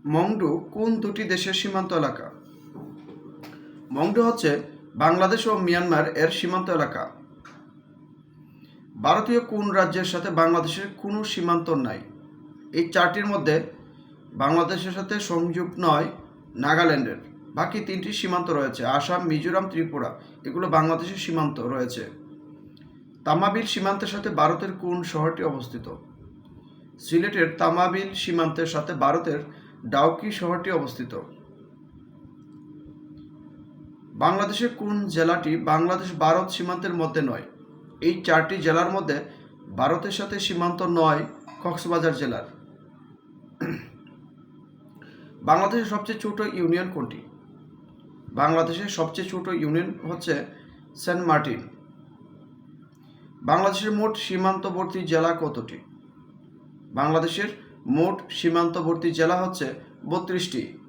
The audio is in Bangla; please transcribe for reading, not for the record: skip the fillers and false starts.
মংডু কোন দুটি দেশের সীমান্ত এলাকা? মংডু হচ্ছে বাংলাদেশ ও মিয়ানমার এর সীমান্ত এলাকা। ভারতীয় কোন রাজ্যের সাথে বাংলাদেশের কোনো সীমান্ত নাই? এই চারটির মধ্যে বাংলাদেশের সাথে সংযোগ নয় নাগাল্যান্ডের। বাকি তিনটি সীমান্ত রয়েছে, আসাম, মিজোরাম, ত্রিপুরা। এগুলো বাংলাদেশের সীমান্ত রয়েছে। তামাবিল সীমান্তের সাথে ভারতের কোন শহরটি অবস্থিত? সিলেটের তামাবিল সীমান্তের সাথে ভারতের ডাউকি শহরটি অবস্থিত। বাংলাদেশের কোন জেলাটি বাংলাদেশ ভারত সীমান্তের মধ্যে নয়? এই চারটি জেলার মধ্যে ভারতের সাথে সীমান্ত নয় কক্সবাজার জেলার। বাংলাদেশের সবচেয়ে ছোট ইউনিয়ন কোনটি? বাংলাদেশের সবচেয়ে ছোট ইউনিয়ন হচ্ছে সেন্ট মার্টিন। বাংলাদেশের মোট সীমান্তবর্তী জেলা কতটি? বাংলাদেশের মোট সীমান্তবর্তী জেলা হচ্ছে 32টি।